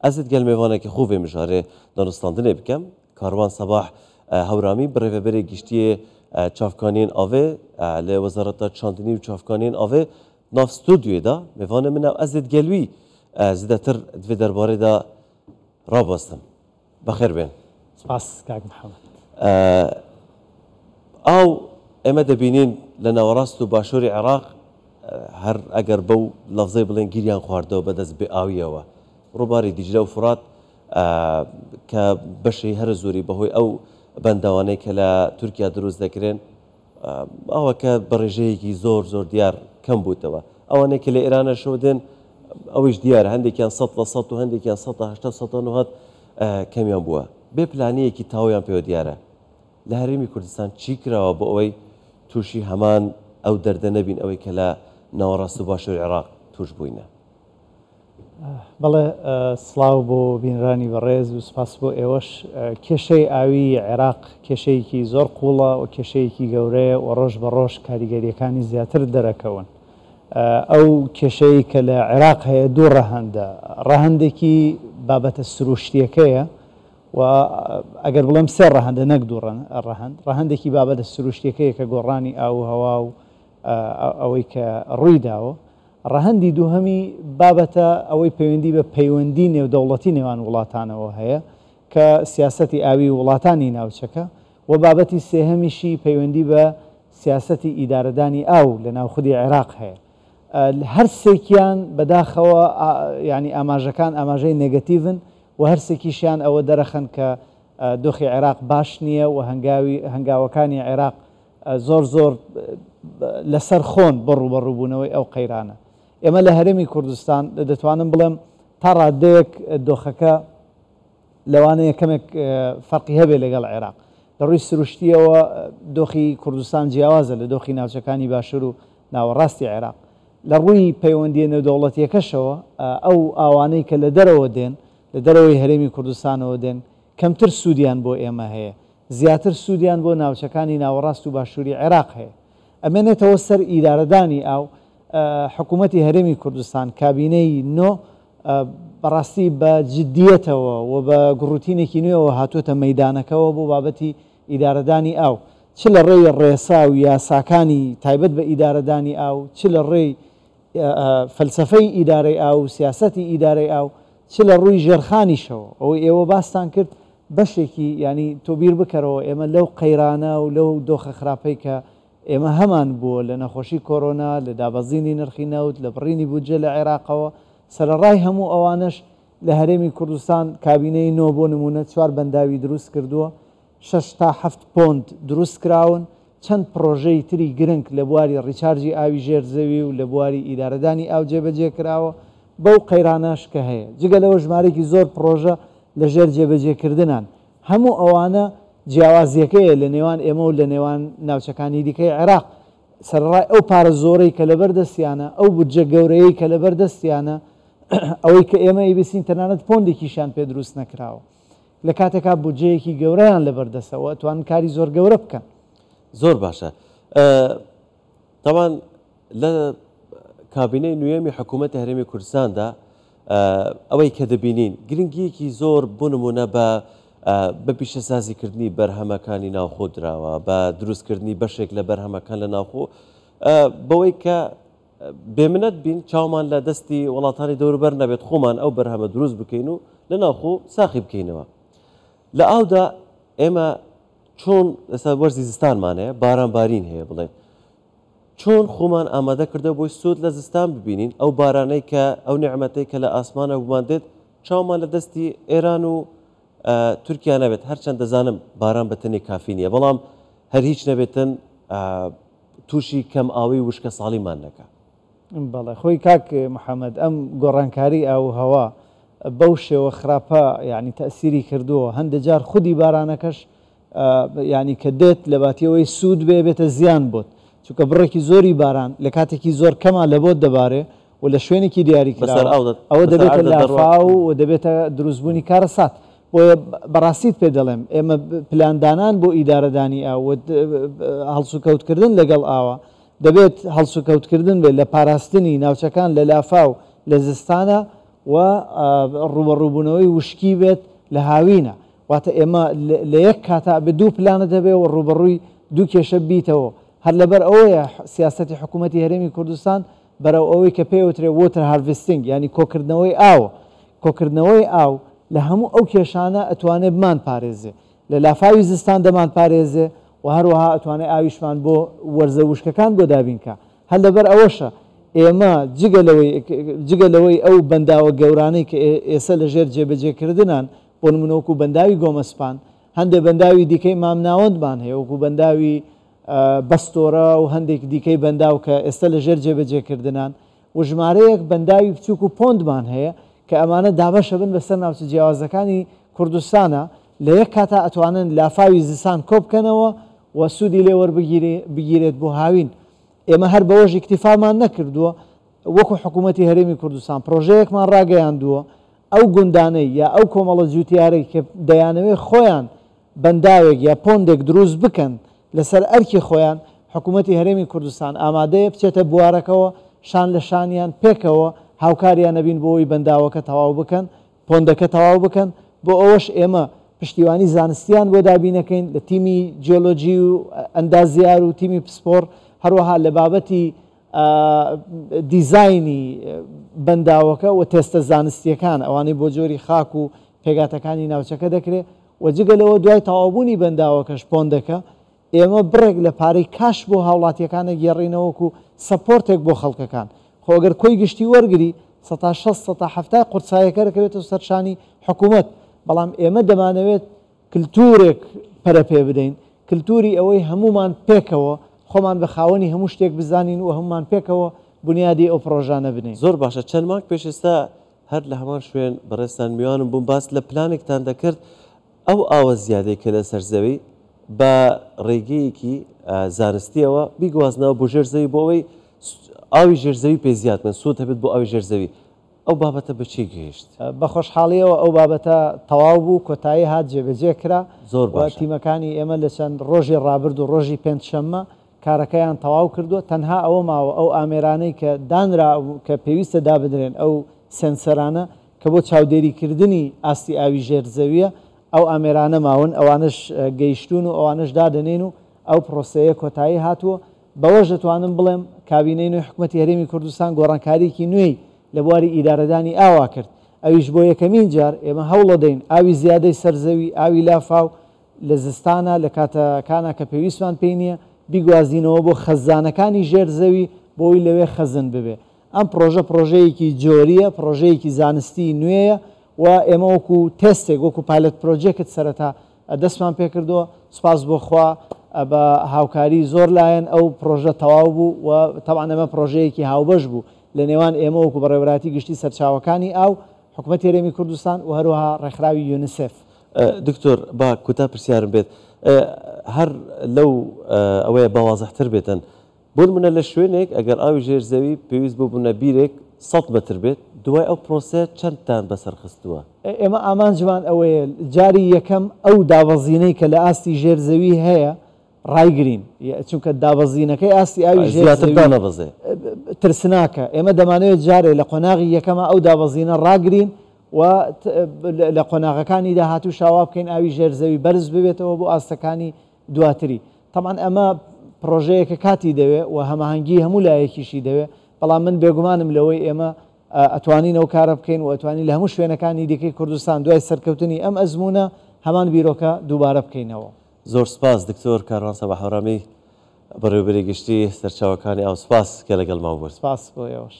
ئەزت گەلمێوانێکی خوێ مژارێ دانستاندنێ بکەم کاروان سەباح هەورامی بڕێڤەبەرێ گشتیە چافکانین ئاوێ لە وەزارەتا چاندنی و چافکانین ئاوێ ناف ستودیۆدا میوانە منە ئەزت گەلوی زیاتر دوێ دەربارەدا ڕاباستم بەخێر بێن سپاس کاک محەممەد ئاو ئێمە دەبینین لە ناوەڕاست و باشووری عێراق هەر ئەگەر بەو لەفزەی بڵێن گیریان خواردەوە بەدەست بێ ئاویەوە ڕووباری دیجلە و فرات کە بەشی هەر زۆری بەهۆی ئەو بەنداوانەی کە لە تورکیا دروست دەکرێن ئەوە کە بەڕێژەیەکی زۆر زۆر دیار کەم بووتەوە ئەوانەیە کە لە ئێرانە شودێن ئەوەش دیارە هەندێکیان 100 و هەندێکیان 1970 کەمیان بووە بێ پلانەیەکی تاویان پێوە دیارە لە هەرێمی کوردستان چی کراوە بۆ ئەوەی تووشی هەمان ئەو دەردە نەبین ئەوەی کە لە ناوەڕاست و باشووری عێراق توش بووینە بەڵێ سڵاو بۆ بینرانی بەڕێز و سپاس بۆ ئێوەش کێشەی ئاوی عێراق کێشەیەکی زۆر قوڵە و کێشەیەکی گەورەیە و ڕۆژ بە ڕۆژ کاریگەریەکانی زیاتر دەرەکەون ئەو کێشەی کە لە عێراق هەیە دوو ڕەهەندە ڕەهەندێکی بابەتە سروشتیەکەیە و ئەگەر بڵێم سێ ڕەهەندە نەک دوو ڕەهەندێکی بابەتە سروشتیەکەیە کە گۆڕانی ئاو هەوا و ئەوەی کە ڕوویداوە ڕەهەندی دووهەمی بابەتە ئەوەی پەیوەندی بە پەیوەندی نێودەوڵەتی نێوان وڵاتانەوە هەیە کە سیاسەتی ئاوی وڵاتانی ناوچەکە و بابەتی سێهەمیشی پەیوەندی بە سیاسەتی ئیدارەدانی ئاو لە ناوخودی عێراق هەیە هەر سێکیان بەداخەوە ینی ئاماژەکان ئاماژەی نێگەتیڤن و هەرسێکیشیان ئەوە دەرەخەن کە دۆخی عێراق باش نییە و هەنگاوەکانی عێراق زۆر زۆر لەسەر خۆن بەڕوبەڕووبوونەوەی ئەو قەیرانە ئێمە لە هەرێمی کوردستان دەتوانم بڵێم تا ڕادەیەک دۆخەکە لەوانەیە کەمێک فەرقی هەبێ لەگەڵ عێراق لە ڕووی سروشتیەوە دۆخی کوردستان جیاوازە لە دۆخی ناوچەکانی باشوور و ناوەڕاستی عێراق لە ڕووی پەیوەندیە نێودەوڵەتیەکەشەوە ئەو ئاوانەی کە لە دەرەوە دێن لە دەرەوەی هەرێمی کوردستانەوە دێن کەمتر سوودیان بۆ ئێمە هەیە زیاتر سوودیان بۆ ناوچەکانی ناوەڕاست و باشووری عێراق هەیە ئەمێنێتەوە سەر ئیدارەدانی ئاو حکوومەتی هەرێمی کوردستان کابینەی نۆ بەڕاستی بە جددیەتەوە و بە گڕوتینێکی نوێەوە هاتوۆتە مەیدانەکەەوە بۆ بابەتی ئیدارەدانی ئاو چ لە ڕێی ڕێسا و یاساکانی تایبەت بە ئیدارەدانی ئاو چ لە ڕێی فەلسفەی ئیدارەی ئاو و سیاسەتی ئیدارەی ئاو چ لە ڕووی ژێرخانیشەوە ئەوەی ئێوە باستان کرد بەشێکی ینی تۆ بیر بکەرەوە ئێمە لەو قەیرانە و لەو دۆخە خراپەی کە ئێمە هەمان بووە لە نەخۆشی کۆرۆنا لە دابەزینی نرخی نەوت لە بڕینی بودجە لە عێراقەوە سەرڕای هەموو ئەوانش لە هەرێمی کوردستان کابینەی نۆ بۆ نمونە 4 بەنداوی دروست کردووە 6 تا 7 پۆنت دروست کراون چەند پرۆژەی تری گرنگ لە بواری ڕیچارجی ئاوی ژێرزەوی و لە بواری ئیدارەدانی ئاو جێبەجێ کراوە بەو قەیرانەش کە هەیە جگە لەوە ژمارەی زۆر پرۆژە لە ژێر جێبەجێکردنان هەموو ئەوانە جیاوازیەکەیە لە نێوان ئێمە و لە نێوان ناوچەکانی دیکەی عێراق سەرڕای ئەو پارە زۆرەی کە لەبەردەستیانە ئەو بودجە گەورەیەی کە لەبەردەستیانە ئەوەی کە ئێمە ئیبیسین تەنانەت پۆندێکیشان پێ دروست نەکراوە لە کاتێکا بودجەیەکی گەورەیان لەبەردەستەوە توان کاری زۆر گەورە بکەن زۆر باشە تاوان لە کابینەی نوێمی حکوومەتی هەرێمی کوردستاندا ئەوەی کە دەبینین گرنگیەکی زۆر بۆ نمونە بە پیشەسازیکردنی بەرهەمەکانی ناوخۆ درراوە بە دروستکردنی بەشێک لە بەرهەمەکان لە ناوخۆ بەوەی کە بێمنەت بین چاومان لە دەستی وڵاتانی دەوروبەر نەبێت خۆمان ئەو بەرهەمە دروست بکەین و لە ناوخۆ ساخی بکەینەوە لە ئاودا ئێمە چۆن ئێستا وەرزی زستانمانەیە بارانبارین هەیە بڵێن چۆن خۆمان ئامادە کردە بۆی سوود لە زستان ببینین ئەو بارانەی کە ئەو نعمەتەی کە لە ئاسمانە بمان دێت چاومان لە دەستی ئێران و تورکیا نەبێت هەرچەند دەزانم باران بەتەنێ کافی نییە بەڵام هەر هیچ نەبێتن تووشی کەم ئاوی وشکە ساڵیمان نەکە بەڵێ خۆی کاک محەممەد ئەم گۆڕانکاری ئاو هەوا بەو شێوە خراپە ینی تەسیری کردووە هەندێک جار خودی بارانەکەش ینی کە دێت لە باتیەوەی سوود بێتە زیان بۆت چونکە بڕێکی زۆری باران لە کاتێکی زۆر کەما لە بۆت دەبارێ و لە شوێنێکی دیاری ئەوە دەبێتە لافاو و دەبێتە دروستبوونی کارە سات بۆیە بەڕاستیت پێ دەڵێم ئێمە پلاندانان بۆ ئیدارەدانی ئاوە هەڵسوکەوتکردن لەگەڵ ئاوە دەبێت هەڵسوکەوتکردن بێت لە پاراستنی ناوچەکان لە لافاو لە زستانە و ڕوبەڕووبوونەوەی وشکی بێت لە هاوینە واتە ئێمە لە یەک کاتا بە دوو پلانە دەبێت و ڕوبەڕووی دوو کێشە بیتەوە هەر لەبەر ئەوەیە سیاسەتی حکوومەتی هەرێمی کوردستان بەرەو ئەوەی کە پێوترێ وۆتر هارڤستینگ ینی کۆکردنەوەی ئاوە کۆکردنەوەی ئاو لە هەموو ئەو کێشانە ئەتوانێت بمان پارێزێ لە لافاوی زستان دەمان پارێزێ و هەروەها ئەتوانێت ئاویشمان بۆ وەرزە وشکەکان بۆ دابینکە هەر لەبەر ئەوەشە ئێمە جگە لەوەی ئەو بەنداوە گەورانەی کە ئێستا لە ژێر جێبەجێکردنان بۆ نمونەوەکو بەنداوی گۆمەسپان هەندێک بەنداوی دیکەی مامناوەندمان هەیە وەکو بەنداوی بەستۆرە و هەندێک دیکەی بەنداو کە ئێستا لە ژێر جێبەجێکردنان و ژمارەیەک بەنداوی بچووک و پۆندمان هەیە کە ئەمانە دابەشە بن بەسەر ناوچە جیاوازەکانی کوردستانە لە یەک کاتا ئەتوانن لافاوی زستان کۆبکەنەوە و سوودی لێ وەربگیرێت بۆ هاوین ئێمە هەر بەوەژ اکتیفامان نەکردووە وەکو حکوومەتی هەرێمی کوردستان پرۆژەیەکمان ڕاگەیاندووە ئەو گوندانەی یا ئەو کۆمەڵە جوتیارەی کە دەیانەوێت خۆیان بەنداوێک یا پۆندێک دروست بکەن لەسەر ئەرکی خۆیان حکوومەتی هەرێمی کوردستان ئامادەیە بچێتە بوارەکەەوە شان لە شانیان پێکەوە هاوکاریان نەبین بۆ ئەوی بەنداوەکە تەواو بکەن پۆندەکە تەواو بکەن بۆ ئەوەش ئێمە پشتیوانی زانستیان بۆ دابینەکەین لە تیمی جیۆلۆجی و ئەندازیار و تیمی پسپۆر هەروەها لە بابەتی دیزایانی بەنداوەکە و تێستە زانستیەکان ئەوانەی بۆ جۆری خاک و پێگاتەکانی ناوچەکە دەکرێت و جگەلەوە دوای تەواوبوونی بەنداوەکەش پۆندەکە ئێمە بڕێک لە پارەی کاش بۆ هاوڵاتیەکانە گێڕینەوەکو سەپۆرتێک بۆ خەڵکەکان خۆگەر کۆی گشتی وەرگری 1670 قورسایەکە دەکەوێتەوە سەرشانی حکوومەت بەڵام ئێمە دەمانەوێت کللتورێک پەرە پێ بدەین کللتوری ئەوەی هەمومان پێکەوە خۆمان بە خاوەنی هەموو شتێک بزانین و هەمومان پێکەوە بنیادی ئەو پرۆژانە بنین زۆر باشە چەند مانگ پێش ئێستا هەر لە هەمان شوێن بەڕێستان میوانم بووم باس لە پلانێکتان دەکرد ئەو ئاوە زیادەی کە لە سەرزەوی بە ڕێگەیەکی زانستیەوە بیگوازنەوە بۆ ژێرزەوی بۆ ئەوەی ئاوی ژێرزەوی پێ زیاد من سوود هەبێت بۆ ئاوی ژێرزەوی ئەو بابەتە بەچی گەیشت بە خۆشحاڵیەوە ئەو بابەتە تەواو بوو کۆتایی هات جێبەجێ کرا زۆر باش تیمەکانی ئێمە لە چەند ڕۆژی ڕابرد و ڕۆژی پێنجشەممە کارەکەیان تەواو کردووە تەنها ئەوە ماوە ئەو ئامێرانەی کە دانرا کە پێویستە دابدرێن ئەو سنسەرانە کە بۆ چاودێریکردنی ئاستی ئاوی ژێرزەویە ئەو ئامێرانە ماون ئەوانش گەیشتون و ئەوانش دادنێن و ئەو پرۆسەیە کۆتایی هاتووە بەوەش دەتوانم بڵێم کابینەی نوێی حکوومەتی هەرێمی کوردستان گۆڕانکاریکی نوێی لە بواری ئیدارەدانی ئاوا کرد ئەویش بۆ یەکەمین جار ئێمە هەوڵە دەین ئاوی زیادەی سەرزەوی ئاوی لافاو لە زستانە لە کاتەکانە کە پێویستمان پێی نییە بیگوازینەوە بۆ خەزانەکانی ژێرزەوی بۆی لەوێ خەزن ببێ ئەم پرۆژەیەکی جۆریە پرۆژەیەکی زانستی نوێیە و ئێمە وەکو تێستێک وەکو پایلەت پرۆژێکت سەرەتا دەستمان پێ کردووە سپاس بۆخوا بە هاوکاری زۆر لایەن ئەو پرۆژە تەواو بوو و تەبعاً ئەمە پرۆژەیەکی هاوبەش بوو لە نێوان ئێمە وەکو بەڕێوەبەراتی گشتی سەرچاوەکانی ئاو حکوومەتی هەرێمی کوردستان و هەروەها ڕێکخراوی یونیسف دکتۆر با کوتا پرسیارم بێت هەر لەو ئەوەیە باوازەحتر بێتن بۆ نمونە لە شوێنێک ئەگەر ئاوی ژێرزەوی پێویست بۆ بوونە بیرێک 100 متر بێت دوای ئەو پرۆسە چەندتان بەسەر خستووە ئێمە ئامانجمان ئەوەیە جاری یەکەم ئەو داوەزینەی کە لە ئاستی ژێرزەوی هەیە ڕایگرین چونکە دابەزینەکەی ئاستی ئاوی ژێرزەوی ترسناکە ئێمە دەمانەوێت جارێ لە قۆناغی یەکەمە ئەو دابەزینە ڕاگرین و لە قۆناغەکانی داهاتوو شاوا بکەین ئاوی ژێرزەوی بەرز ببێتەوە بۆ ئاستەکانی دواتری تەمان ئەمە پرۆژەیەکە کاتی دەوێت و هەماهەنگی هەموو لایەکیشی دەوێت بەڵام من بێگومانم لەوەی ئێمە ئەتوانین ئەو کارە بکەین و ئەتوانین لە هەموو شوێنەکانی دیکەی کوردستان دوای سەرکەوتنی ئەم ئەزمونە هەمان بیرۆکە دووبارە بکەینەوە زۆر سپاس دکتۆر کاروان سەباح هەورامی بەڕێوەبەری گشتی سەرچاوەکانی ئاو سپاس کە لەگەڵمان بوو سپاس بۆ ئێوەش